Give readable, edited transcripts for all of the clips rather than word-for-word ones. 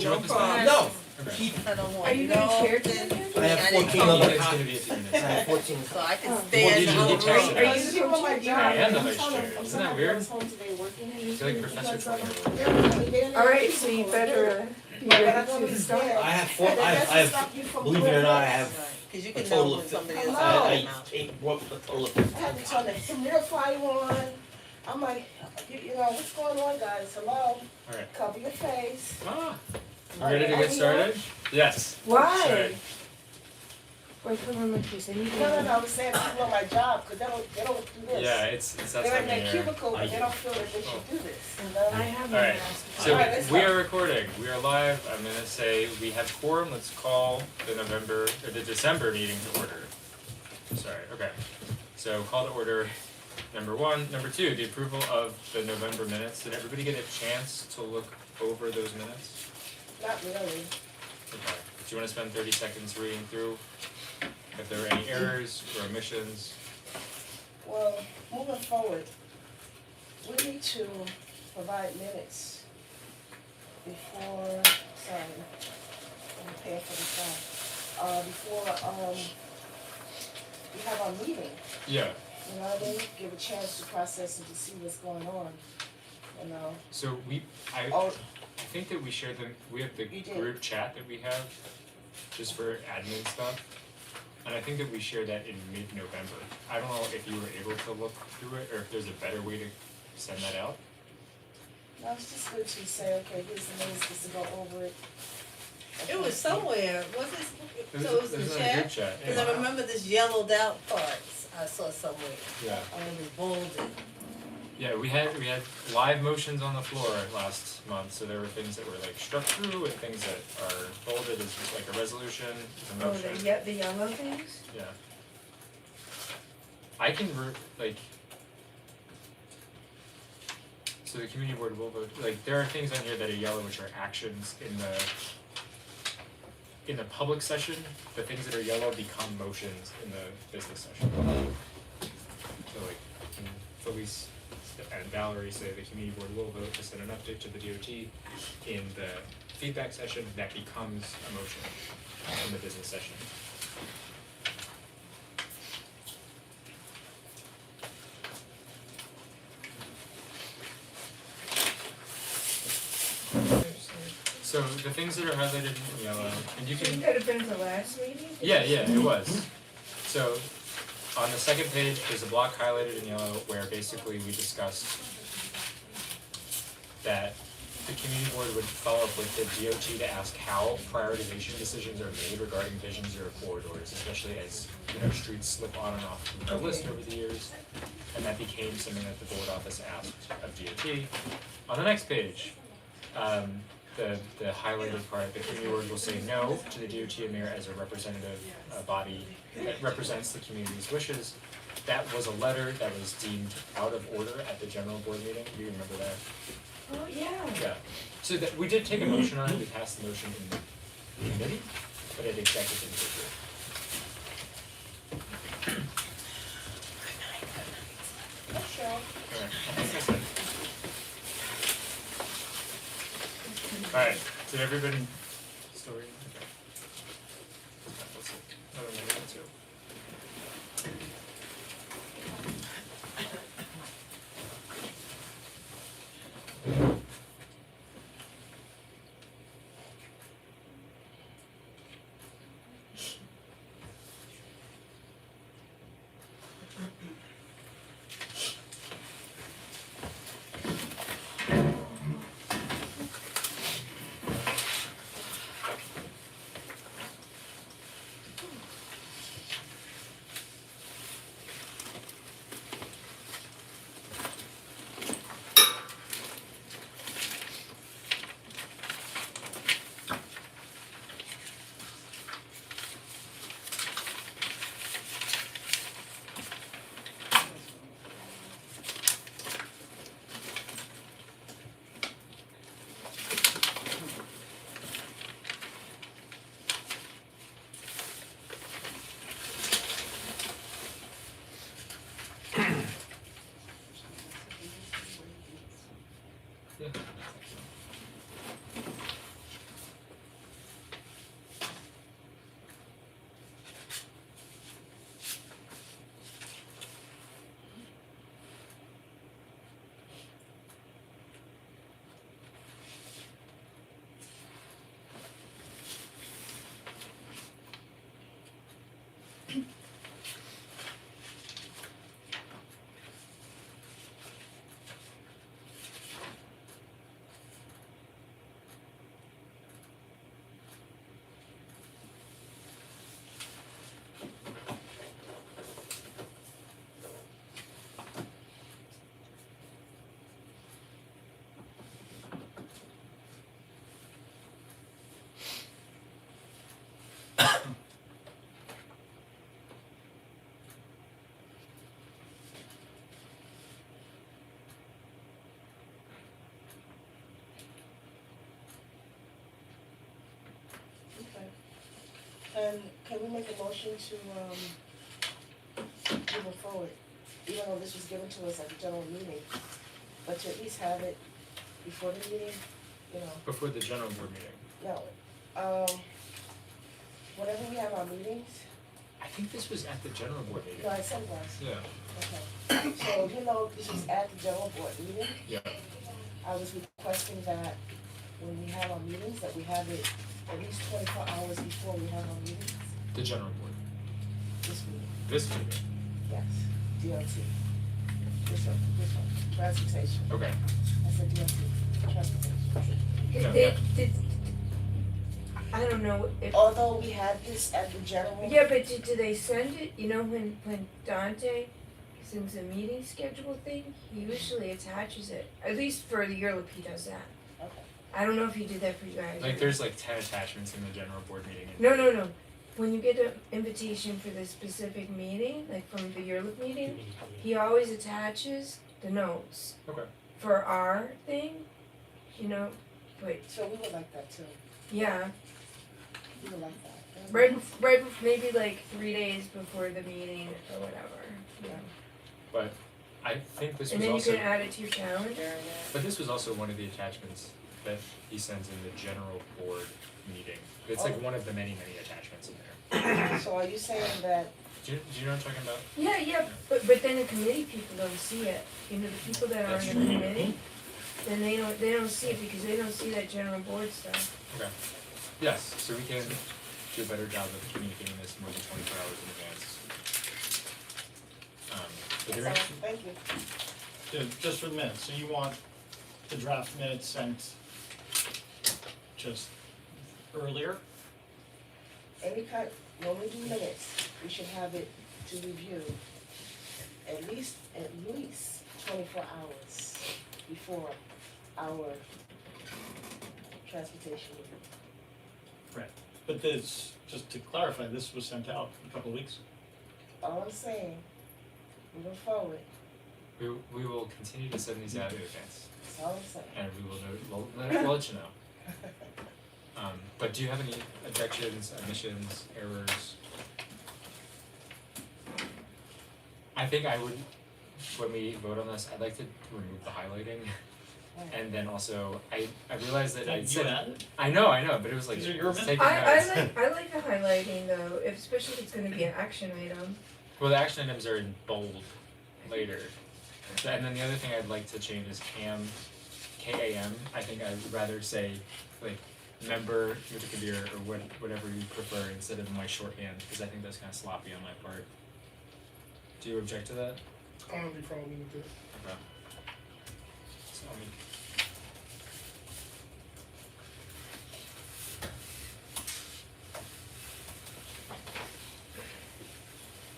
you want this problem. back? No, Okay. keep, I don't want Are you gonna no, share then- tonight? I have I didn't 14 come other It's gonna copies. be a few I minutes. have 14 So I can Oh. stay Well, in did the you other get text room. it? Are you People on my job, I am the I'm vice telling chair. them, Isn't that some weird? of home today working and I feel like Professor because, 20. Alright, so you better be ready to start. I have four, I have, believe it or not, I have Cause you a can total know of when somebody is Hello. out. I wrote a total of I 10 had to turn the copies. humidifier on. I'm like, you know, what's going on, guys? Hello? Alright. Cover your face. Ah, you ready to get started? Yes. Why? Sorry. Wait, come on, like this, anything? No, I was saying people on my job, because they don't do this. Yeah, it's that They're time in of their year. cubicle, but they don't feel that they should do this, you I know? have All right. So All right, let's we go. are recording. We are live. I'm gonna say we have quorum. Let's call the December meeting to order. Sorry. Okay. So call to order. Number one. Number two. The approval of the November minutes. Did everybody get a chance to look over those minutes? Not really. Okay. Do you want to spend 30 seconds reading through? If there were any errors or omissions? Well, moving forward, we need to provide minutes before, sorry, I'm paying for the phone. Before, we have our meeting, Yeah. you know what I mean? Give a chance to process and to see what's going on, you know? So I Oh, think that we share them. We have the You did. group chat that we have just for admin stuff. And I think that we shared that in mid-November. I don't know if you were able to look through it or if there's a better way to send that out. no, it's just good to say, okay, here's the minutes, just to go over it. It was somewhere, was it, so it was It the was in a group chat? chat. Cause Yeah. I remember this yellowed out part, I saw somewhere, Yeah. it was bolded. Yeah, we had live motions on the floor last month, so there were things that were like struck through and things that are bolded as like a resolution, a Oh, motion. the yellow things? Yeah. I can so the community board will vote, like, there are things on here that are yellow which are actions in the public session, the things that are yellow become motions in the business session. So like, when Felice and Valerie say the community board will vote to send an update to the DOT in the feedback session, that becomes a motion in the business session. So the things that are highlighted in yellow, and you So you can, could have been to the last meeting? yeah, it was. So on the second page, there's a block highlighted in yellow where basically we discussed that the community board would follow up with the DOT to ask how prioritization decisions are made regarding visions or corridors, especially as, streets slip on and off the list over the years. And that became something that the board office asked of DOT. On the next page, the highlighted part, the community board will say no to the DOT and mayor as a representative body that represents the community's wishes. That was a letter that was deemed out of order at the general board meeting. Do you remember that? Oh, yeah. Yeah. So that we did take a motion on it. We passed the motion in committee, but it exactly didn't go through. Sure. Alright, did everybody still read? Okay. Let's see. I don't know what to. Can we make a motion to, move it forward, even though this was given to us at the general meeting, but to at least have it before the meeting, you know, Before the general board meeting. no, whenever we have our meetings, I think this was at the general board meeting. no, I said it was, Yeah. okay. So even though this was at the general board meeting, Yeah. I was requesting that when we have our meetings, that we have it at least 24 hours before we have our meetings, The general board. this meeting, This meeting. yes, DLT. This one, transportation, Okay. I said DLT, transportation. No, They, yeah. I don't know if, Although we had this at the general. yeah, but do they send it, you know, when Dante sends a meeting schedule thing, he usually attaches it, at least for the Europe, he does that. Okay. I don't know if he did that for you guys. Like there's like 10 attachments in the general board meeting. No. When you get an invitation for the specific meeting, like from the Europe meeting, he always attaches the notes Okay. for our thing, you know, but So we would like that too, yeah, we would like that. right before, maybe like 3 days before the meeting or whatever, you know. But I think this And was then you also, can add it to your calendar and that. but this was also one of the attachments that he sends in the general board meeting. It's like Oh. one of the many attachments in there. So are you saying that, Do you know what I'm talking about? Yeah, but then the committee people don't see it, you know, the people that are That's on the committee, then they don't see it because they don't see that general board stuff. Okay. Yes, so we can do a better job of communicating this more than 24 hours in advance. But there so, thank you. Just for the minutes, so you want the draft minutes sent just earlier? Any kind, when we do minutes, we should have it to review at least 24 hours before our transportation meeting. But this, just to clarify, this was sent out a couple of weeks. All I'm saying, moving forward, we will continue to send these out in advance, that's all I'm saying. and we will know, we'll let you know. But do you have any objections, omissions, errors? I think I would, when we vote on this, I'd like to remove the highlighting. And then also, I realized that I You said, added? I know, but it was like, These are it your was amendments. taking notes. I like the highlighting though, especially if it's gonna be an action item. Well, the action items are in bold later. And then the other thing I'd like to change is KAM. I think I'd rather say like member Mr. Kabir or whatever you prefer instead of my shorthand, because I think that's kind of sloppy on my part. Do you object to that? I don't have any problem with it. Okay. So I'll make.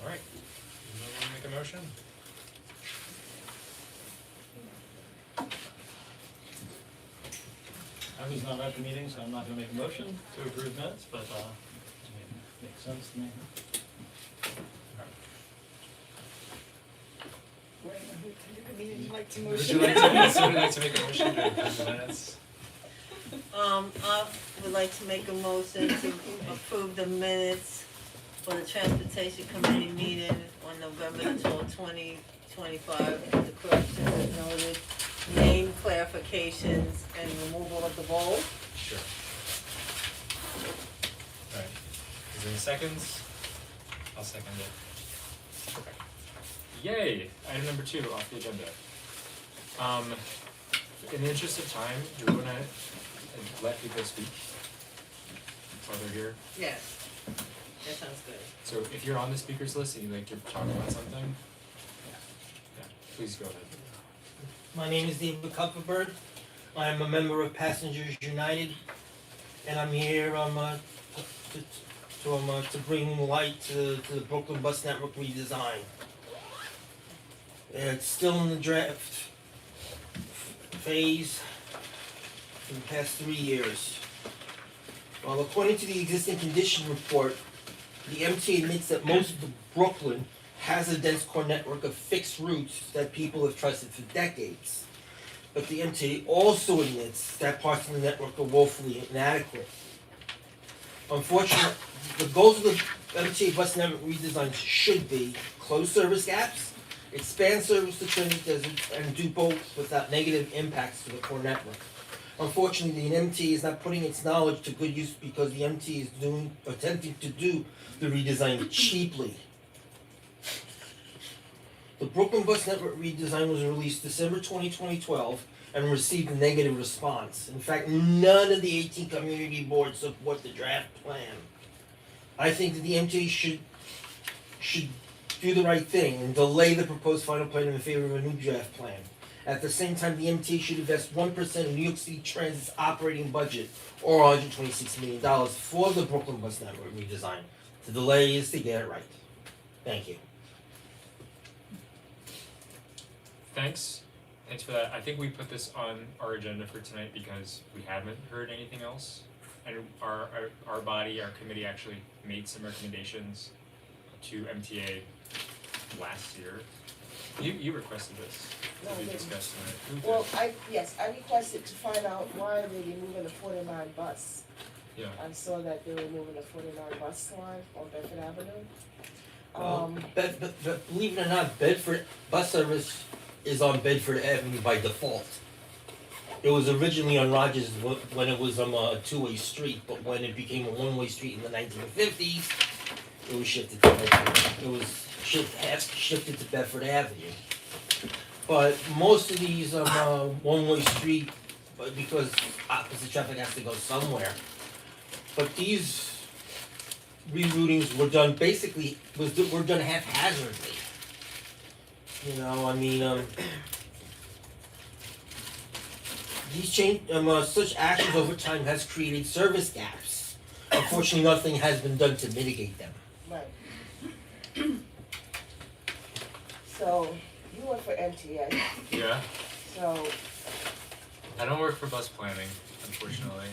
Alright, anyone wanna make a motion? I was not at the meeting, so I'm not gonna make a motion to approve minutes, but, it makes sense to me. Would you like to Would you like to, somebody like to make a motion to approve the minutes? I would like to make a motion to approve the minutes for the Transportation Committee meeting on November the 12th, 2025, the corrections as noted, name clarifications and removal of the bold. Sure. Alright, is there any seconds? I'll second it. Okay. Yay, item number 2 off the agenda. In the interest of time, do we wanna let people speak while they're here? Yes, that sounds good. So if you're on the speakers list and you'd like to talk about something, yeah, please go ahead. My name is David Kupferberg. I'm a member of Passengers United, and I'm here to bring light to the Brooklyn Bus Network redesign. It's still in the draft phase for the past 3 years. Well, according to the existing condition report, the MTA admits that most of Brooklyn has a dense core network of fixed routes that people have trusted for decades. But the MTA also admits that parts of the network are woefully inadequate. Unfortunately, the goals of the MTA bus network redesign should be close service gaps, expand service to Trinity Desert, and do both without negative impacts to the core network. Unfortunately, the MTA is not putting its knowledge to good use because the MTA is attempting to do the redesign cheaply. The Brooklyn Bus Network redesign was released December 2012 and received a negative response. In fact, none of the 18 community boards support the draft plan. I think that the MTA should do the right thing and delay the proposed final plan in favor of a new draft plan. At the same time, the MTA should invest 1% of New York City Transit's operating budget, or $126 million, for the Brooklyn Bus Network redesign. The delay is to get it right. Thank you. Thanks for that. I think we put this on our agenda for tonight because we haven't heard anything else. And our body, our committee actually made some recommendations to MTA last year. You requested this No, to I be didn't. discussed tonight. Who did? Well, I requested to find out why they were moving the 49 bus. Yeah. I saw that they were moving the 49 bus line on Bedford Avenue. Well, but believe it or not, Bedford bus service is on Bedford Avenue by default. It was originally on Rogers when it was a two-way street, but when it became a one-way street in the 1950s, it was shifted to Bedford. It was shifted to Bedford Avenue. But most of these one-way street, but because opposite traffic has to go somewhere. But these reroutings were done were done haphazardly. You know, I mean, such actions over time has created service gaps. Unfortunately, nothing has been done to mitigate them. Right. So, you work for MTA, Yeah. so, I don't work for bus planning, unfortunately.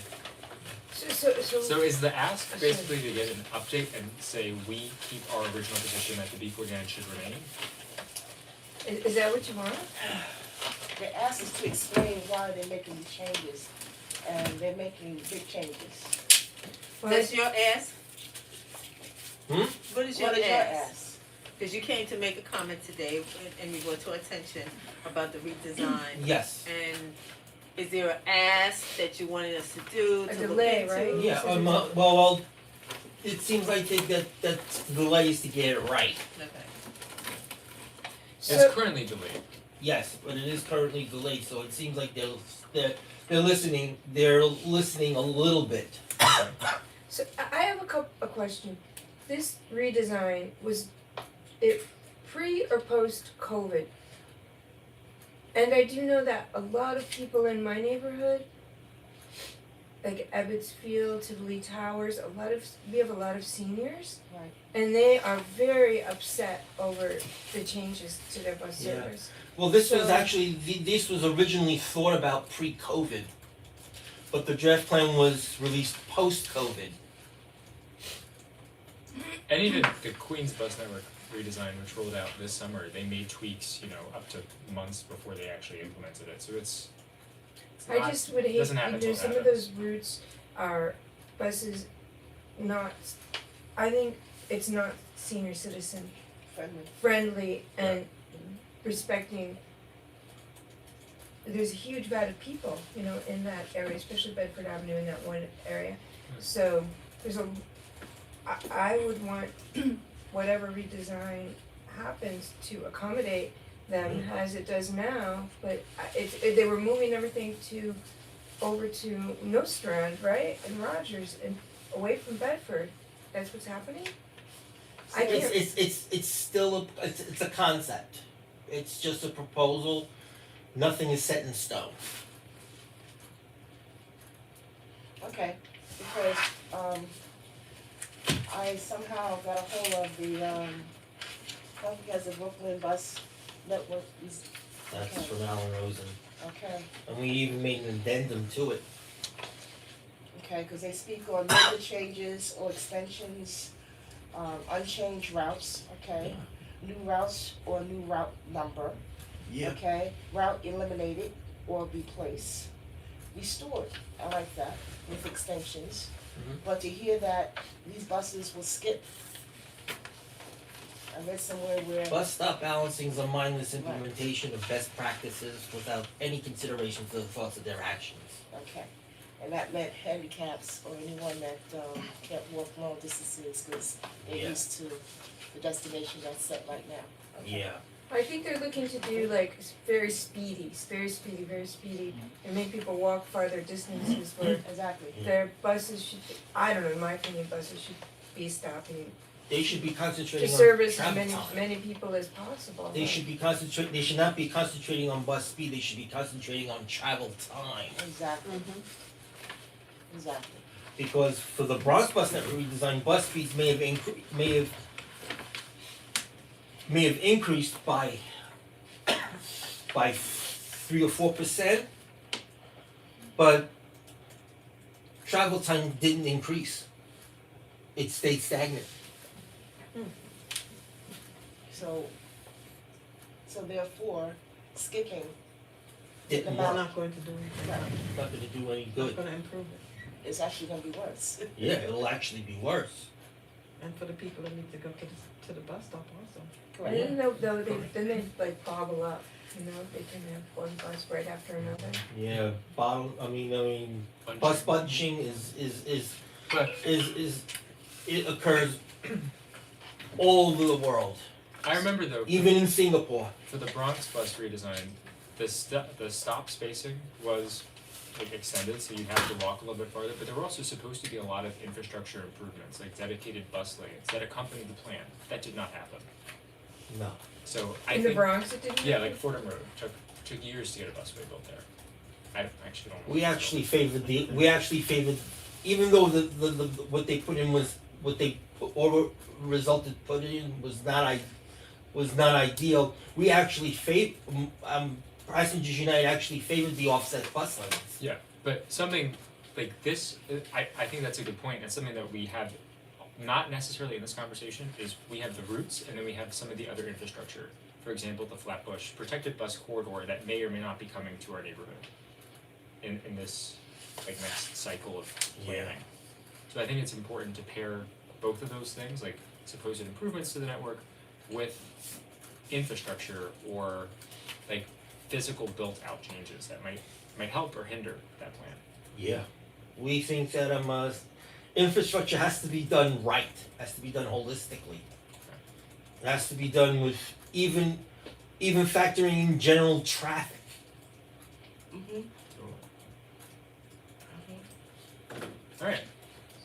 So, So is the ask basically to get an update and say we keep our original position that the B49 should remain? is that what you want? they asked us to explain why they're making these changes, and they're making big changes. That's your ask? Hmm? What is your What is your ask? ask? Cause you came to make a comment today and you brought to our attention about the redesign. Yes. And is there an ask that you wanted us to do, A to look delay, into? right? Yeah. Well, it seems like that the delay is to get it right. Okay. It's So, currently delayed. Yes, but it is currently delayed, so it seems like they're listening. They're listening a little bit. so I have a question. This redesign, was it pre or post COVID? And I do know that a lot of people in my neighborhood, like Ebbets Field, Tivoli Towers, we have a lot of seniors. Right. And they are very upset over the changes to their bus Yeah. service. Well, this was So- actually this was originally thought about pre-COVID, but the draft plan was released post-COVID. And even the Queens Bus Network redesign, which rolled out this summer, they made tweaks, up to months before they actually implemented it. So it's I not- just would hate, doesn't happen till it some of happens. those routes are buses not, I think it's not senior citizen Friendly. friendly and respecting. There's a huge vat of people, in that area, especially Bedford Avenue in that one area. So there's I would want whatever redesign happens to accommodate them as it does now, but they were moving everything over to Nostrand, right, and Rogers, and away from Bedford. That's what's happening? I can't- It's still it's a concept. It's just a proposal. Nothing is set in stone. Okay, because, I somehow got a hold of the, because the Brooklyn Bus Network is, That's Okay. from Alan Rosen, okay, and we even made an addendum to it. okay, because they speak on major changes or extensions, unchanged routes, okay? New routes or new route number, okay? Route eliminated or replaced. restored. I like that, with extensions. Mhm. But to hear that these buses will skip, I read somewhere where, Bus stop balancing is a mindless implementation of best practices without any consideration for the thoughts of their actions. okay, and that meant handicaps or anyone that can't walk long distances because they're Yeah. used to the destination that's set right now. Okay. Yeah. I think they're looking to do like very speedy, and make people walk farther distances where Exactly. their buses should, I don't know, in my opinion, buses should be stopping They should be to concentrating on service as travel many, time. many people as possible. They should not be concentrating on bus speed, they should be concentrating on travel time. Exactly. Mm-hmm. Exactly. Because for the Bronx bus network redesign, bus speeds may have increased by 3 or 4%, but travel time didn't increase. It stayed stagnant. So therefore, skipping, Didn't They're work. not going to do anything, Not gonna do any not good. gonna improve it. is actually gonna be worse. Yeah, it'll actually be worse. And for the people that need to go to the bus stop also. And then though, then they like bobble up, you know, they can have one bus right after another. Yeah, Bunch bus of- bunching But it occurs all over the world, I remember though, even in Singapore. for the Bronx bus redesign, the stop spacing was like extended, so you have to walk a little bit farther, but there were also supposed to be a lot of infrastructure improvements, like dedicated bus lanes that accompanied the plan. That did not happen. No. So I In the think, Bronx, it didn't. yeah, happen? like Fordham Road took years to get a busway built there. I actually don't know. We actually favored, even though the what they put in was, what they put, or resulted put in was not ideal. We actually Passengers United actually favored the offset bus lanes. Yeah, but something like this, I think that's a good point, and something that we have, not necessarily in this conversation, is we have the routes and then we have some of the other infrastructure. For example, the Flatbush protected bus corridor that may or may not be coming to our neighborhood in this like next cycle of planning. So I think it's important to pair both of those things, like supposed improvements to the network, with infrastructure or like physical built out changes that might help or hinder that plan. Yeah. We think that infrastructure has to be done right, has to be done holistically. It has to be done with even factoring in general traffic. Mm-hmm. Alright,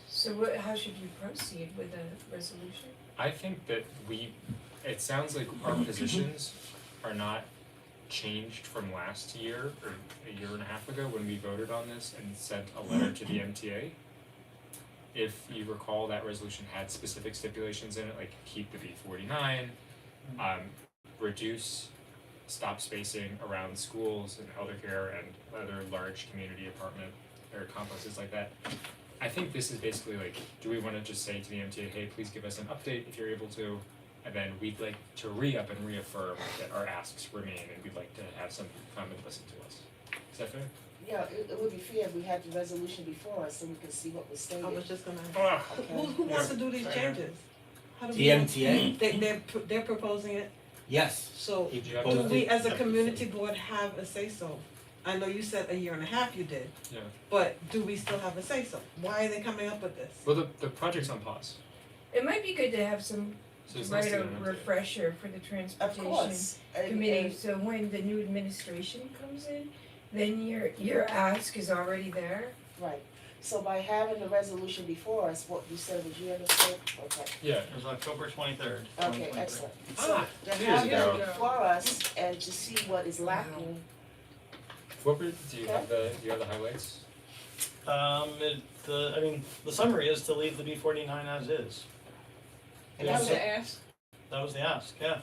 So how should you proceed with the resolution? I think that it sounds like our positions are not changed from last year or a year and a half ago when we voted on this and sent a letter to the MTA. If you recall, that resolution had specific stipulations in it, like keep the B49, reduce stop spacing around schools and eldercare and other large community apartment or complexes like that. I think this is basically like, do we wanna just say to the MTA, hey, please give us an update if you're able to, and then we'd like to re-up and reaffirm that our asks remain and we'd like to have some come and listen to us. Is that fair? Yeah, it would be fair if we had the resolution before us so we could see what was stated. I was just gonna, Okay. who wants to do these changes? How do The we- MTA? They're proposing it, Yes. so It Do you have do to- proposed we it. as a community board have a say-so? I know you said a year and a half you did, Yeah. but do we still have a say-so? Why are they coming up with this? Well, the project's on pause, It might be good to have some, so it's nice write to a get an update. refresher for the Of transportation course. committee, so when the new administration comes in, then your ask is already there. Right, so by having the resolution before us, what you said was your mistake, okay, Yeah, It was October 23rd. okay, excellent. So Ah, to years have ago. that before us and to see what is lacking, do you have the highlights? The summary is to leave the B49 as is. and that's it, That was the ask, yeah.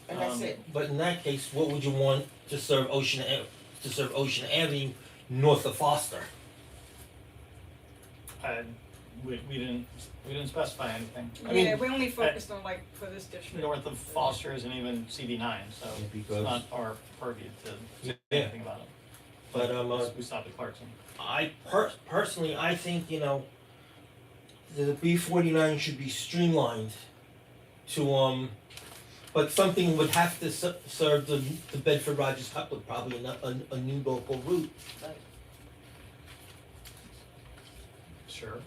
and that's it. But in that case, what would you want to serve Ocean Avenue north of Foster? We didn't specify anything. I Yeah, mean, we only focused on like for this district. north of Foster isn't even CD9, so it's Because not our purview to say Yeah. anything about it. But We stopped at Clarkson. personally, I think, you know, the B-49 should be streamlined to, but something would have to serve the Bedford Rogers Couplet, probably a new local route. Sure.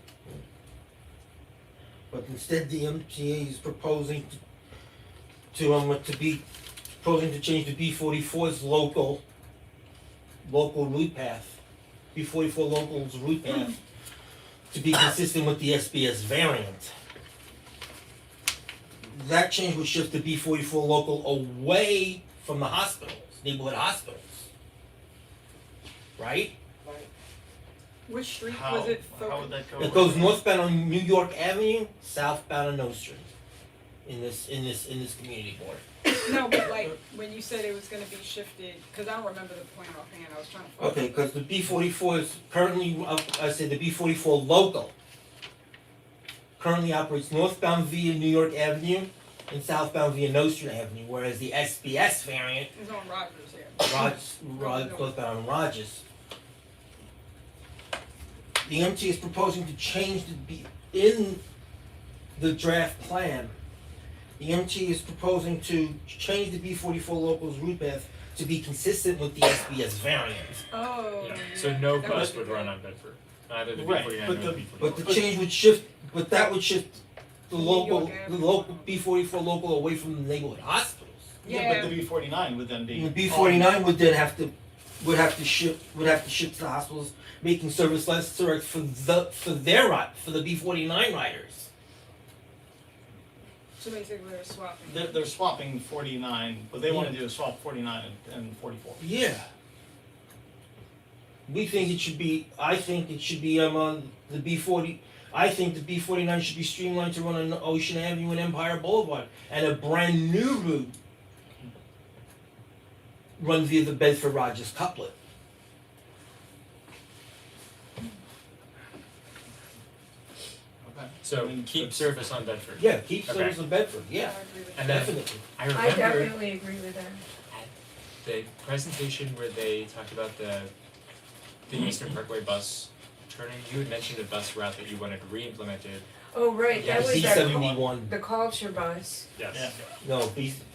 But instead, the MTA is proposing proposing to change the B-44's local route path, B-44 local's route path, to be consistent with the SBS variant. That change would shift the B-44 local away from the hospitals, neighborhood hospitals. Right? Right. Which street How, was it how would that go? It goes northbound on New York Avenue, southbound on O Street. In this community board. No, but like, when you said it was gonna be shifted, cause I don't remember the plan offhand, I was trying to. find Okay, it. because the B-44 is currently, I said the B-44 local currently operates northbound via New York Avenue and southbound via Nostrand Avenue, whereas the SBS variant It's on Rogers here. northbound on Rogers. The MT is proposing to change in the draft plan. The MT is proposing to change the B-44 local's route path to be consistent with the SBS variant. Oh. Yeah, so no That bus would would run on Bedford, neither the Right, B-49 but nor the B-44. But the change would shift, but that would shift the New local, York the Avenue. local B-44 local away from the neighborhood hospitals. Yeah, but the B-49 would then be. And the B-49 would then have to shift to the hospitals, making service less direct for the B-49 riders. So basically they're swapping. They're swapping 49, what they wanna do is swap 49 and 44. Yeah. I think it should be on the B-40, I think the B-49 should be streamlined to run on Ocean Avenue and Empire Boulevard, and a brand new route run via the Bedford Rogers Couplet. Okay. So I mean, keep that's- service on Bedford. Yeah, keep Okay. service in Bedford, I yeah, agree with And that. then definitely. I I remember definitely agree with that. the presentation where they talked about the Eastern Parkway bus turning, you had mentioned a bus route that you wanted re-implemented. Oh, right, Yeah, that was that, B-71, the culture bus. Yes. Yeah. no,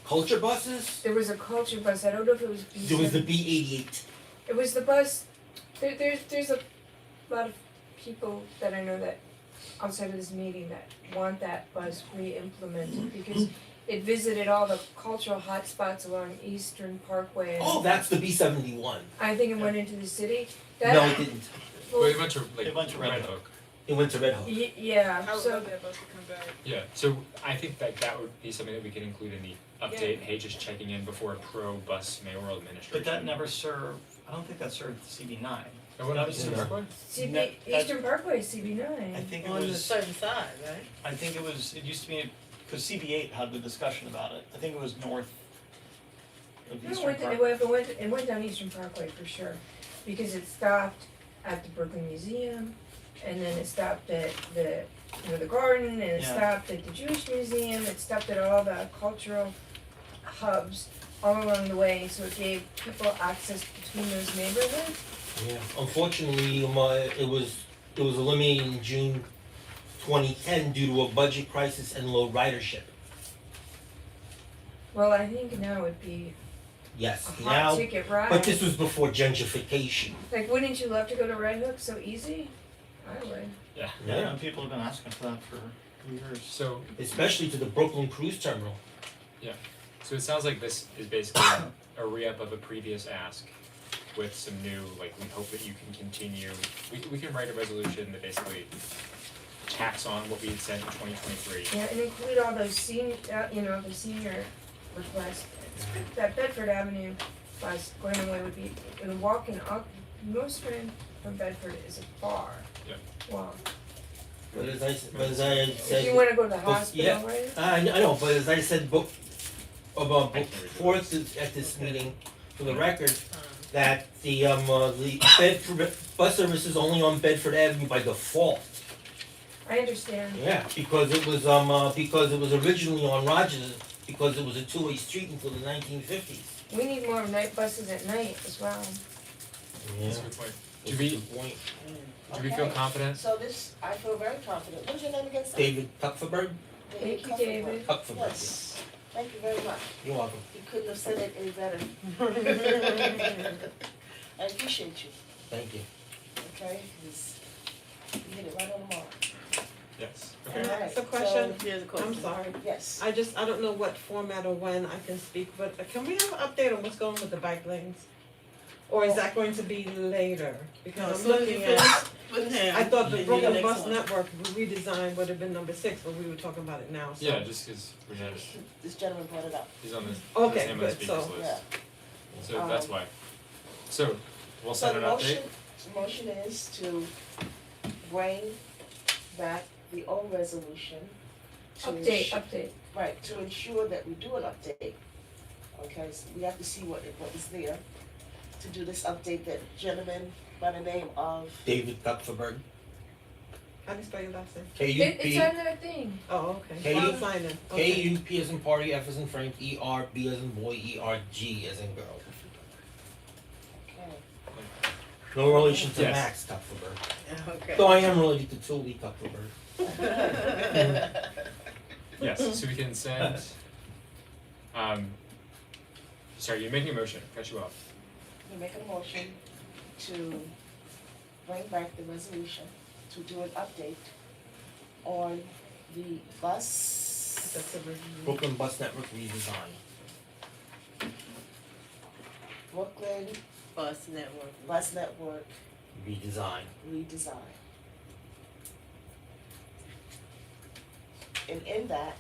culture buses? There was a culture bus, I don't know if it was B7. There was the B-88. It was the bus, there's a lot of people that I know that outside of this meeting that want that bus re-implemented because it visited all the cultural hotspots along Eastern Parkway. And Oh, that's the B-71. I think it went into the city. No, That, it didn't. Well, it went to like It went to Red Red Hook. Hook. It went to Red Hook. yeah, I would so, love that bus to come back. Yeah, so I think that would be something that we can include in the update, hey, just checking in before a pro-bus mayoral administration. But that never served, I don't think that served CB9. And what else is Yeah. there? Parkway? CB, that- Eastern Parkway, CB9. I think it On a was, certain side, right? I think it was, it used to be, cause CB8 had the discussion about it, I think it was north of No, Eastern it Park. went down Eastern Parkway for sure, because it stopped at the Brooklyn Museum, and then it stopped at the garden, and it Yeah. stopped at the Jewish Museum, it stopped at all the cultural hubs all along the way, so it gave people access between those neighborhoods. Yeah. Unfortunately, it was eliminated in June 2010 due to a budget crisis and low ridership. Well, I think now would be Yes, a now, hot ticket ride. but this was before gentrification. Like, wouldn't you love to go to Red Hook so easy? I would. Yeah. Yeah, and people have been asking for that for years. So Especially to the Brooklyn Cruise Terminal. So it sounds like this is basically a re-up of a previous ask with some new, like, we hope that you can continue, we can write a resolution that basically tacks on what we had said in 2023. Yeah, and include all those the senior requests. That Bedford Avenue bus going away would be, and walking up Nostrand from Bedford is far. Yeah. Walk. But as I If you said, wanna go to the yeah. hospital, right? I know, but as I said before at this meeting, for the record, that the Bedford bus service is only on Bedford Avenue by default. I understand. Yeah, because it was originally on Rogers, because it was a two-way street until the 1950s. We need more night buses at night as well. That's a good point. Do That's we, a good point. do we feel Okay. confident? So this, I feel very confident. What's your name again, sir? David Kupferberg? Thank you, Kupferberg. David. Kupferberg, Yes, thank you very much. you're welcome. You couldn't have said it any better. I appreciate you, Thank you. okay? 'Cause you hit it right on the mark. Yes. Can Okay. I ask a question? Here's a question. I'm sorry. Yes. I don't know what format or when I can speak, but can we have an update on what's going with the bike lanes? Or is that going to be later? Because I'm looking at, I thought the Brooklyn Bus Network redesign would have been number 6, but we were talking about it now, so. Yeah, just cause we had, This gentleman brought it up, he's on the, Okay, his name on the good, speakers so- list. yeah. So that's why. So, we'll So send the an update. motion is to bring back the old resolution to Update. right, to ensure that we do an update. Okay, so we have to see what is there to do this update. That gentleman by the name of, David Kupferberg, How do you spell your last name? K U It's P, on that thing. Oh, okay. K- Well, I'm signing. K Okay. U P as in party, F as in Frank, E R, B as in boy, E R G as in girl. okay, No relation to Yes. Max Kupferberg. Okay. Though I am related to Tully Kupferberg. Yes, so we can send, sorry, you're making a motion, cut you off. we make a motion to bring back the resolution to do an update on the bus, That's a review. Brooklyn Bus Network redesign. Brooklyn Bus Network. Bus Network Redesign. redesign. And in that,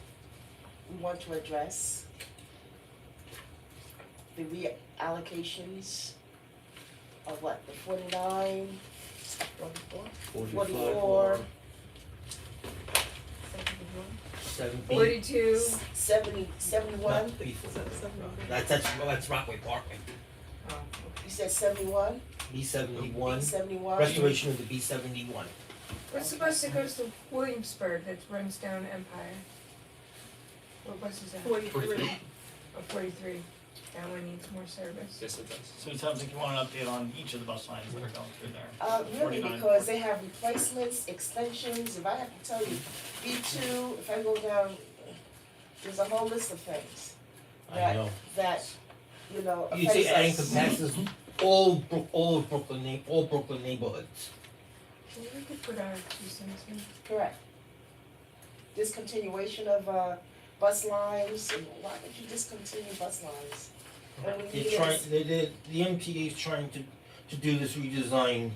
we want to address the reallocations of what, the 49, 44, 70. 70, 71, Not B 44. That's Rockaway Parkway. you said 71, B 71. 71? Restoration of the B 71. What's the bus that goes to Williamsburg that runs down Empire? What bus is that? 43. Oh, 43. That one needs more service. Yes, it does. So it sounds like you want an update on each of the bus lines that are going through there. Really, 49, because they have replacements, extensions, if I have to tell you, B2, if I go down, there's a whole list of things I know. that, you know, You say adding affects us. capacity all of Brooklyn neighborhoods. Maybe we could put our 2 cents in. Correct. Discontinuation of, bus lines, and why would you discontinue bus lines? And we They're need trying. this- The MTA is trying to do this redesign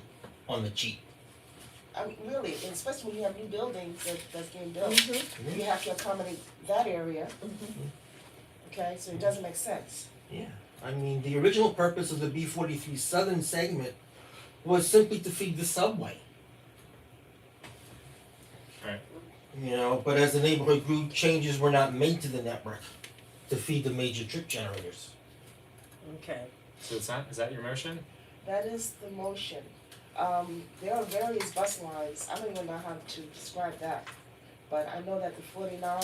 on the cheap. I mean, really, and especially when you have new buildings that's being built, Mm-hmm. you have to accommodate that area. Okay, so it doesn't make sense. Yeah. I mean, the original purpose of the B-43 southern segment was simply to feed the subway. Right. You know, but as the neighborhood grew, changes were not made to the network to feed the major trip generators. Okay. So is that your motion? That is the motion. There are various bus lines, I don't even know how to describe that. But I know that the 49,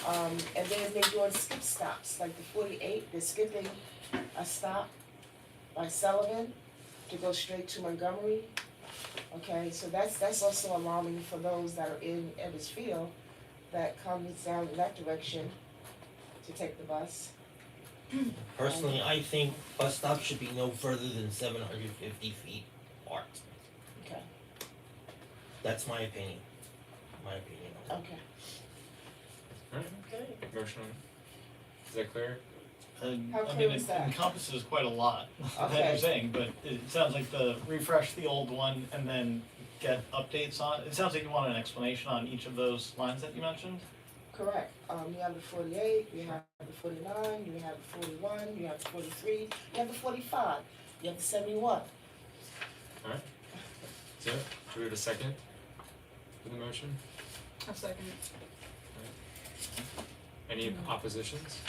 and then they're doing skip stops, like the 48, they're skipping a stop by Sullivan to go straight to Montgomery. Okay, so that's also alarming for those that are in Ebbets Field that comes down in that direction to take the bus. Personally, I think bus stops should be no further than 750 feet apart. Okay, That's my opinion. okay. Alright, Okay. motion. Is that clear? And, How I clear mean, is it that? encompasses quite a lot that Okay. you're saying, but it sounds like the refresh the old one and then get updates on, it sounds like you want an explanation on each of those lines that you mentioned? Correct. You have the 48, you have the 49, you have the 41, you have the 43, you have the 45, you have the 71. So, do we have a second for the motion? A second. Any oppositions?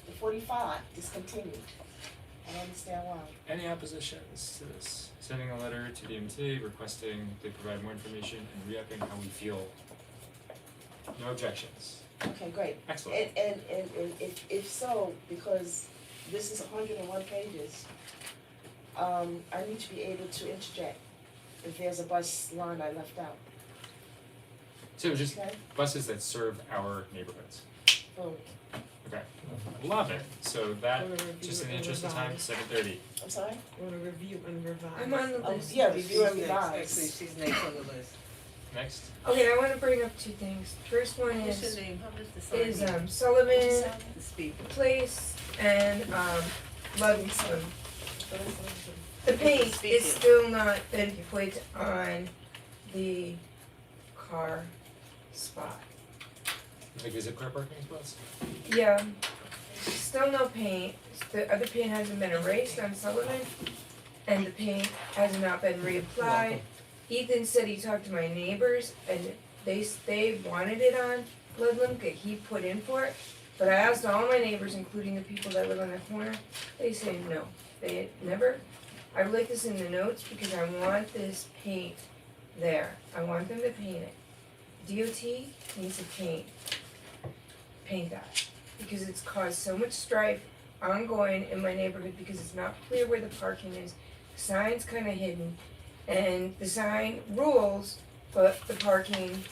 The 45 discontinued. I don't understand why. Any oppositions to this? Sending a letter to the MTA requesting they provide more information and re-upping how we feel. No objections. Okay, great. Excellent. And if so, because this is 101 pages, I need to be able to interject if there's a bus line I left out, So just okay? buses that serve our neighborhoods. Boom. Okay. Love it. So that, Wanna review just in the and interest of time, revise. 7:30. I'm sorry? Wanna review and revise. I'm on the Oh, list. yeah, review and She's next. revise. Actually, she's next on the list. Next. Okay, I wanna bring up two things. First one What's your is name? How does the sign is read? Sullivan The speaker. Place and Ludington. What is it? The paint Speak is it. still not been put on the car spot. Like is it car parking spots? Yeah, still no paint. The other paint hasn't been erased on Sullivan, and the paint has not been reapplied. Ethan said he talked to my neighbors, and they wanted it on Ludlam, that he put in for it. But I asked all my neighbors, including the people that live on the corner, they say no. They never, I would like this in the notes because I want this paint there. I want them to paint it. DOT needs to paint that. Because it's caused so much strife ongoing in my neighborhood because it's not clear where the parking is. The sign's kinda hidden, and the sign rules, but the parking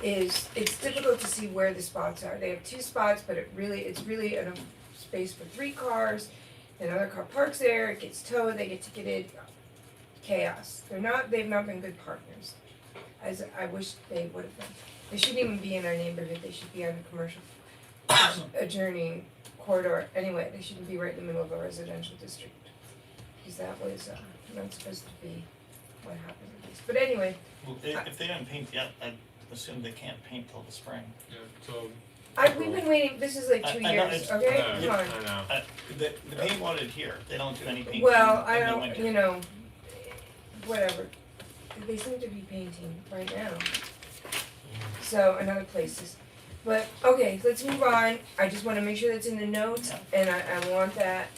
is, it's difficult to see where the spots are. They have 2 spots, but it's really enough space for 3 cars. Another car parks there, it gets towed, they get ticketed, chaos. They've not been good partners, as I wish they would have been. They shouldn't even be in our neighborhood, they should be on the commercial adjourning corridor. Anyway, they shouldn't be right in the middle of a residential district. Because that was not supposed to be what happened with this. But anyway, Well, if they didn't paint yet, I assume they can't paint till the spring. Yeah. So we've been waiting, this is like 2 I know, years, it's- okay, no, come on. I don't know. The paint wanted here, they don't do any painting Well, I in the don't, winter. you know, whatever. They seem to be painting right now. So, in other places. But, okay, let's move on. I just wanna make sure that's in the notes, and I want that.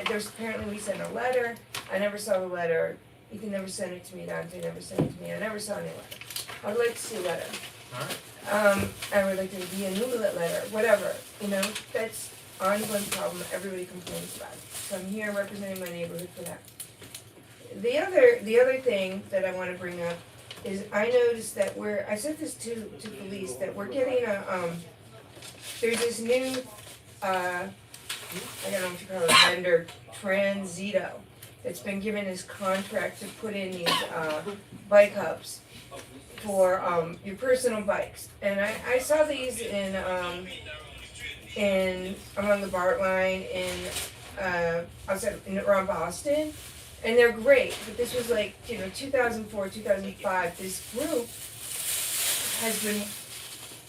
There's apparently we sent a letter. I never saw the letter. Ethan never sent it to me, Dante never sent it to me. I never saw any letter. I would like to see a letter. Alright. I would like to be a Newlet letter, whatever, you know, that's ongoing problem, everybody complains about. So I'm here representing my neighborhood for that. The other thing that I wanna bring up is I noticed that I said this to police, that we're getting there's this new, I don't know what you call it, vendor, Transito, that's been given this contract to put in these, bike hubs for your personal bikes. And I saw these in along the BART line outside around Boston, and they're great. But this was like 2004, 2005. This group has been.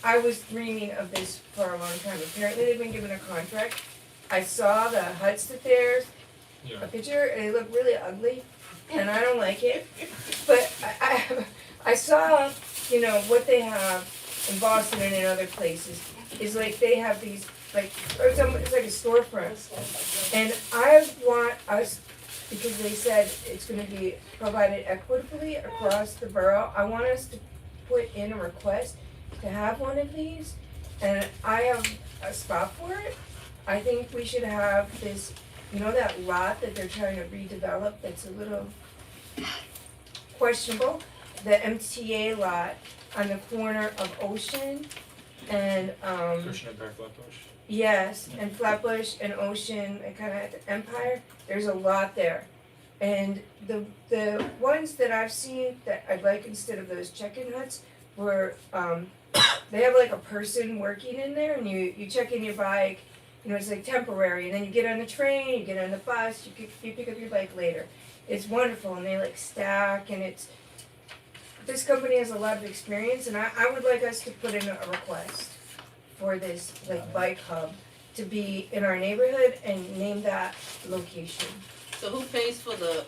I was dreaming of this for a long time. Apparently, they've been given a contract. I saw the huts that there's Yeah. a picture, and they look really ugly, and I don't like it. But I saw, what they have in Boston and in other places is like they have these it's like a storefront, and I want us, because they said it's going to be provided equitably across the borough. I want us to put in a request to have one of these, and I have a spot for it. I think we should have this. That lot that they're trying to redevelop that's a little questionable, the MTA lot on the corner of Ocean and Christian Empire Flatbush. yes, and Flatbush and Ocean and kinda at the Empire, there's a lot there. And the ones that I've seen that I'd like instead of those check-in huts were they have like a person working in there, and you check in your bike. It's like temporary, and then you get on the train, you get on the bus, you pick up your bike later. It's wonderful, and they like stack, and this company has a lot of experience, and I would like us to put in a request for this like bike hub to be in our neighborhood and name that location. So who pays for the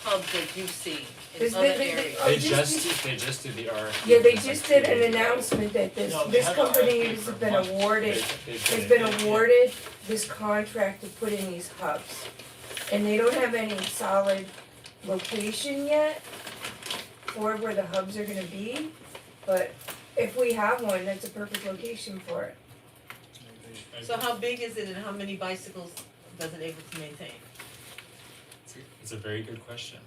hubs that you've seen in This- other they- areas? Oh, They just- just did the RFP. Yeah, they for just this, did like, an 2 years ago. announcement that No, they this have an company RFP has for been months. awarded, They've has been yeah. awarded this contract to put in these hubs. And they don't have any solid location yet for where the hubs are gonna be, but if we have one, that's a perfect location for it. So how big is it and how many bicycles does it able to maintain? It's a very good question.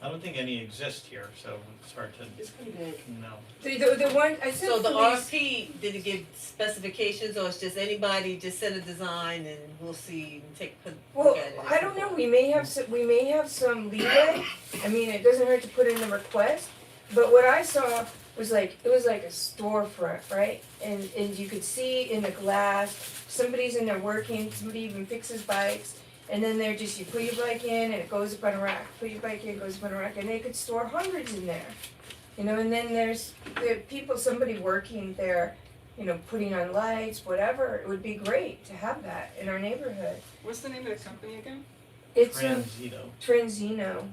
I don't think any exist here, so it's hard to It's pretty big. know. The one, I sent So the Felice, RFP, did it give specifications or it's just anybody just send a design and we'll see and take a well, look at it? I don't know, we may have some leeway, I mean, it doesn't hurt to put in the request, but what I saw was like, it was like a storefront, right? And you could see in the glass, somebody's in there working, somebody even fixes bikes, and then they're just, you put your bike in and it goes up on a rack, put your bike in, it goes up on a rack, and they could store hundreds in there. You know, and then there's people, somebody working there, you know, putting on lights, whatever, it would be great to have that in our neighborhood. What's the name of the company again? It's Transito. Transino.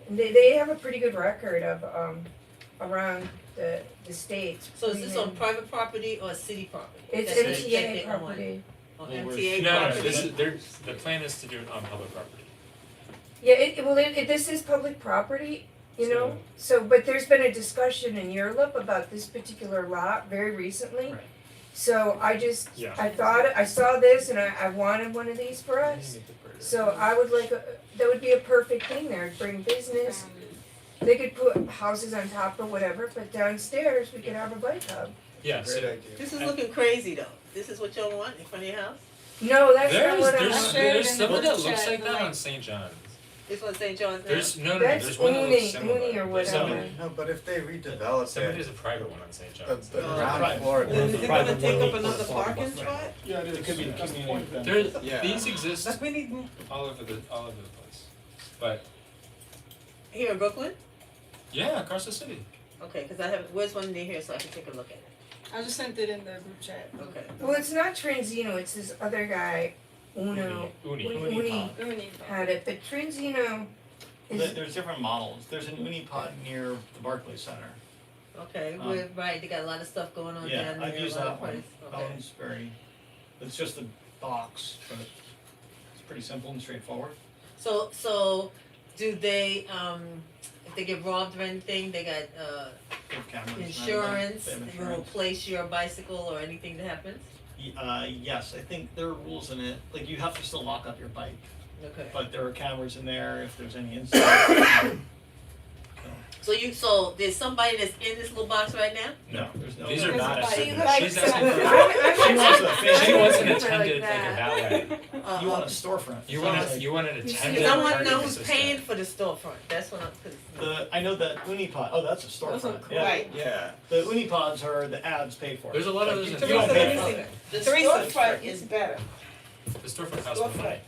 And they have a pretty good record of around the states. So is this on putting in- private property or city property? It's That they- MTA that they own? property. On Well, we're- MTA No, property? this is, the plan is to do it on public property. Yeah, this is public property, you know, so, but there's been a discussion in Europe about this particular lot very recently. Right. So I just, Yeah. I saw this and I wanted one of these for us. So I would like, that would be a perfect thing there, it'd bring business. They could put houses on top or whatever, but downstairs we could have a bike hub. Yeah, so This is looking crazy though. This is what y'all want in front of your house? No, that's not there's what I there's want. shared it there's in the someone that group looks chat like and that like- on St. John's. This one St. John's now? There's no, That's there's one that looks Uni similar. or There's whatever. somebody- No, but if they redevelop Somebody it, has a private one on St. the, John's. the Oh, ground right. floor. Is it gonna Private take up one. another parking spot? Yeah, it is. It could be the That's the community point. event. There, Yeah. these exist Like we need all over the place. But here in Brooklyn? yeah, across the city. Okay, cause I have, where's one near here so I can take a look at it? I just sent it in the group chat. Okay. Well, it's not Transino, it's this other guy, Uno. Uni. Uni Uni. had it, but Transino is, There's different models. There's an Unipod near the Barclays Center. Okay, Um, we're, right, they got a lot of stuff going on Yeah, down there, I've a used lot that of one. place, That okay. one's very, it's just a box, but it's pretty simple and straightforward. So do they, if they get robbed or anything, they got, They have cameras and everything. insurance, They have they will insurance. replace your bicycle or anything that happens? Yes, I think there are rules in it, like you have to still lock up your bike, Okay. but there are cameras in there if there's any incident. So there's somebody that's in this little box right now? No, there's no. no- These are There's not a assisted. bike. She's asking for. She wants a She wants an fancy, attendant like a valet. you want a storefront. You want Sounds a, like- you want an see, attendant Cause I wanna parking know who's assistant. paying for the storefront, that's what I'm, cause. I know that Unipod, oh, that's a Those are storefront, cool. yeah. Right. Yeah. The Unipods are the ads paid for. There's a lot of Like, those you in don't Teresa, pay let for me it. The Teresa. storefront is better. The storefront costs money.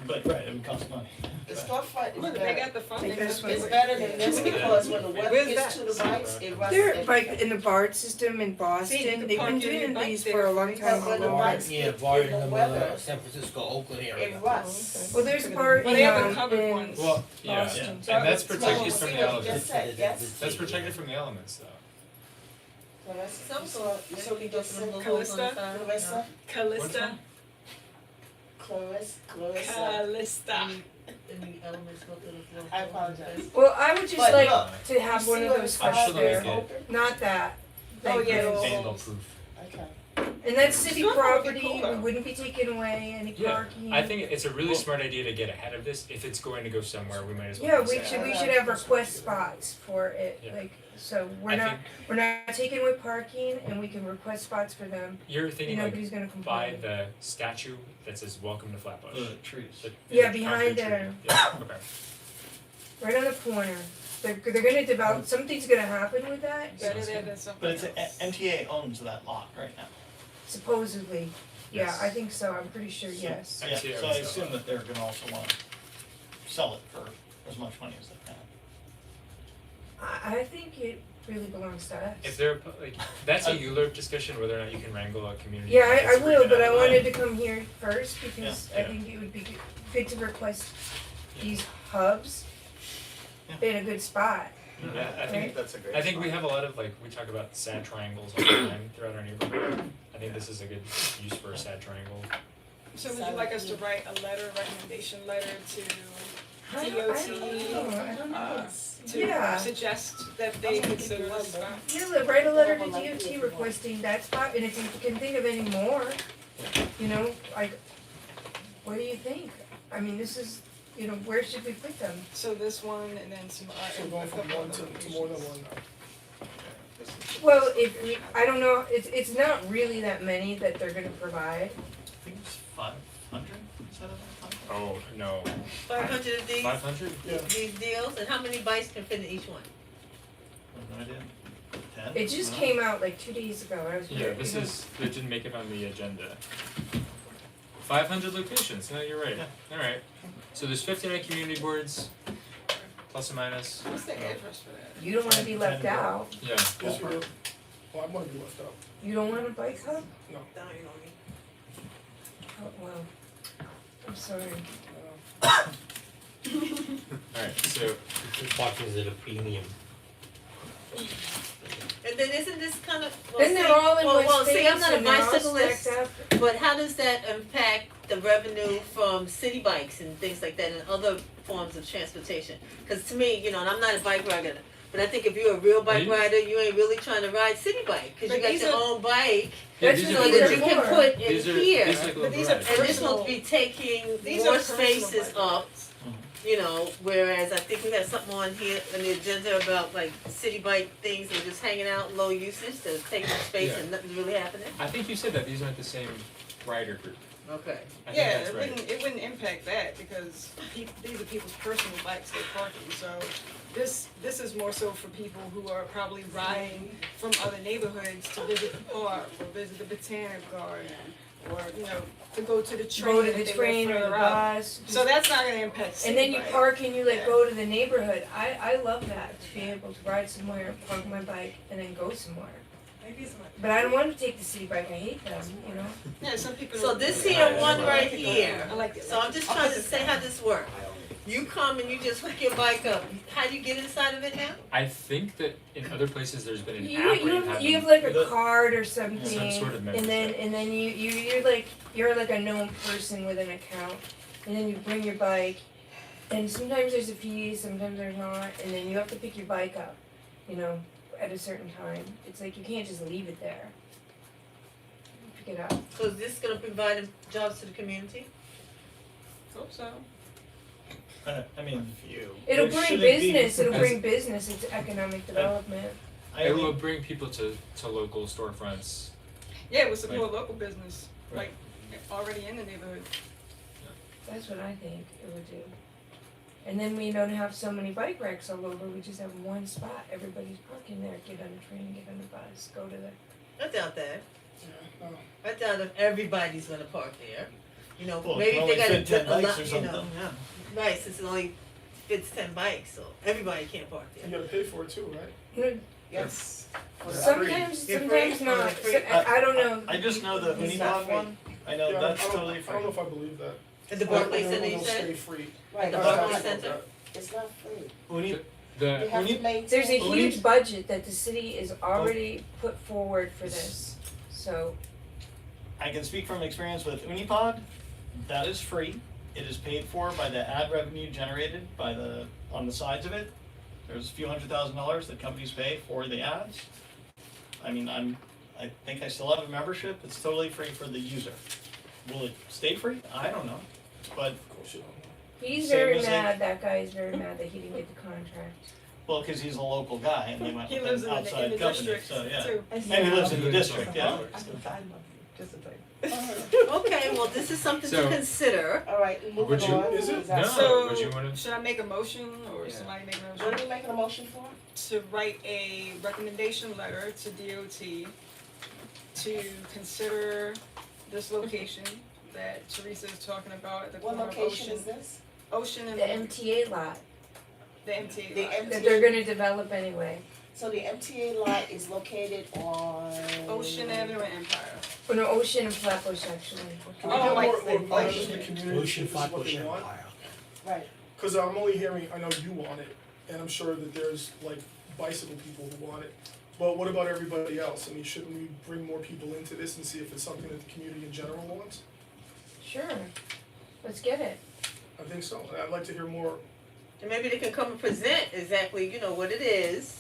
But, right, it would cost money. The storefront is Look, they better. got the funding. Like this That's It's what- better than this because when the weather Where's gets that? to the bikes, it rusts. they're everything. like in the BART system in See, Boston, you they've can been park your doing bike these there. for a long time. But when the along. bikes Yeah, get Bart in the in weather, San Francisco, Oakland area. it rusts. Well, there's a BART Well, they have the in, covered in ones. Well, yeah, Boston. and that's So- protected So, from see the what you just elements. said, yes? That's protected from the elements though. Clarissa, Some you sort saw, you saw what you just said? Callista? Clarissa, Callista. Clarissa. Callista. Any elements go through the floor? I apologize. well, I would just But like look, to have You one see of where those the I'm spots sure spots they'll there, make it. open? not that. Oh, Like yeah, this. those- Vandal proof. Okay. And that's city Storefront would be property, cool, we though. wouldn't be taking away any Yeah, parking. I think it's a really Well- smart idea to get ahead of this. If it's going to go somewhere, we might as well. Yeah, fix it. we should have request spots for it, Yeah. like, so I we're not, think we're not taking away parking and we can request spots for them, you're and thinking like nobody's gonna by complain. the statue that says "Welcome to Flatbush." The trees. The- Yeah, the behind concrete there. tree. Yeah, okay. Right on the corner, they're gonna develop, something's gonna happen with that, Better there than something But it's, else. NTA owns that lot right now. supposedly, yeah, Yes. I think so, I'm pretty sure, yes. Yeah, NTA so I owns that assume lot. that they're gonna also wanna sell it for as much money as they can. I think it really belongs to us. If they're like, that's a ULURP discussion whether or not you can wrangle a community. Yeah, that's I will, agreement but I out of wanted line. to come here first because I Yeah. think it would be good to request these hubs Yeah. in a good spot. Yeah, I Right. think That's a great I think we spot. have a lot of like we talk about sad triangles all the time throughout our neighborhood. I think this is a good use for a sad triangle. So would you like us to write a letter, recommendation letter to I don't know. to Yeah. suggest that they consider this spot? Yeah, write a letter to DOT requesting that spot, and if you can think of any more, you know, like, what do you think? I mean, this is you know, where should we put them? So this one and then some, So and going a from couple one other to more than locations. one now. Well, if we, I don't know, it's not really that many that they're gonna provide. I think it's 500 instead of 500. Oh, no, 500 of these, 500? Yeah. these deals, and how many bikes can fit in each one? No idea. 10? It just No? came out like 2 days ago, I was Yeah, very, this you know, is, it didn't make it on the agenda. 500 locations, no, you're right, alright. So there's 59 community boards, plus or minus. What's the address for that? you don't wanna be left 10. out. Yeah, Yes, you will. Well, I wanna be left out. You don't want a bike hub? No. Down, you know what I mean? Oh, well, I'm sorry. alright, so, Parking is at a premium. And then isn't this kind of, well, Then see, they're all in well, one well, space see, I'm not a and they're all bicyclist, stacked up. but how does that impact the revenue from city bikes and things like that and other forms of transportation? Cause to me, you know, and I'm not a bike rider, but I think if you're a real bike you- rider, you ain't really trying to ride city bike, cause you But got these your are- own bike, yeah, That's these so are what that these you are can for. put in these are, here. these like But little these are rides. And this Personal- will be taking These more are personal spaces bike up, rides. you know, whereas I think we have something on here, on the agenda about like city bike things and just hanging out, low usage, to taking up space Yeah. and nothing's really happening. I think you said that these aren't the same rider group, Okay. I think Yeah, that's it right. wouldn't impact that because these are people's personal bikes they're parking, so this is more so for people who are probably riding from other neighborhoods to visit the park or visit the botanic garden or, you know, to go to the train Go to if the they live train or the further out. bus. So that's not gonna impact city And then you bike. park and you like Yeah. go to the neighborhood. I love that, to be able to ride somewhere, park my bike and then go somewhere. But I don't want to take the city bike, I hate them, you know? Yeah, some people. So don't- this I here like one it. right here, I like it. so I'm just trying to say how this works. You come and you just hook your bike up, how do you get inside of it now? I think that in other places there's been an You app where you have like a The- card or something, Some sort of and then you're like a known person with an account, and then you bring your bike, and sometimes there's a fee, sometimes there's not, and then you have to pick your bike up, you know, at a certain time. It's like you can't just leave it there. Pick it up. So is this gonna provide jobs to the community? Hope so. I mean, It'll there bring shouldn't be- business. It'll as- bring business. It's economic development. I it mean, will bring people to local storefronts. Yeah, with support local business, Right. like already in the neighborhood. That's what I think it would do. And then we don't have so many bike racks all over. We just have one spot. Everybody's parking there. Get on a train, get on a bus, go to the. I doubt that. Yeah, no. I doubt if everybody's gonna park there. You know, well, maybe it if can they only got fit 10 a bikes lot, or you something, know, yeah. right, since it only fits 10 bikes, so everybody can't park You there. gotta pay for it too, right? You know, Yes. sometimes, You're sometimes free? not. You're free? I don't know. I just know the It's not Unipod free. one, I know Yeah, that's I don't- totally I free. don't know if I believe that. At the I Barclays don't know Center, if you it'll said? stay free. Right, the it's Barclays not- Center? It's not free. Uni, The You have to Uni- maintain. There's a Uni- huge budget that the city is already put forward for this. So I can speak from experience with Unipod, that is free. It is paid for by the ad revenue generated by on the sides of it. There's a few $100,000 that companies pay for the ads. I mean, I think I still have a membership, it's totally free for the user. Will it stay free? I don't know, but, Of course you don't know. he's Same very as mad, that guy is very mad that he didn't get the contract. well, cause he's a local guy and they went He with lives an in the outside company, district so yeah. too. And he lives in the district, yeah. I love you, just a thing. Okay, well, this is something to So- consider. All right, Would moving you- on. Is it? that- No. So, would you wanna- should I make a motion or Yeah. somebody make a What motion? are we making a motion for? To write a recommendation letter to DOT to consider this location that Teresa is talking about at the What corner of location is Ocean. this? Ocean and The MTA lot the MTA The lot. that they're MTA, gonna develop anyway. so the MTA lot is located on. Ocean Avenue and Empire. Oh no, Ocean and Flatbush actually. Can we Oh, get like more the- advice from the community Ocean if this is what Flatbush they want? Empire. Right, Cause I'm only hearing, I know you want it, and I'm sure that there's like bicycle people who want it. But what about everybody else? I mean, shouldn't we bring more people into this and see if it's something that the community in general wants? Sure. Let's get it. I think so, and I'd like to hear more And maybe they can come and present exactly, you know, what it is.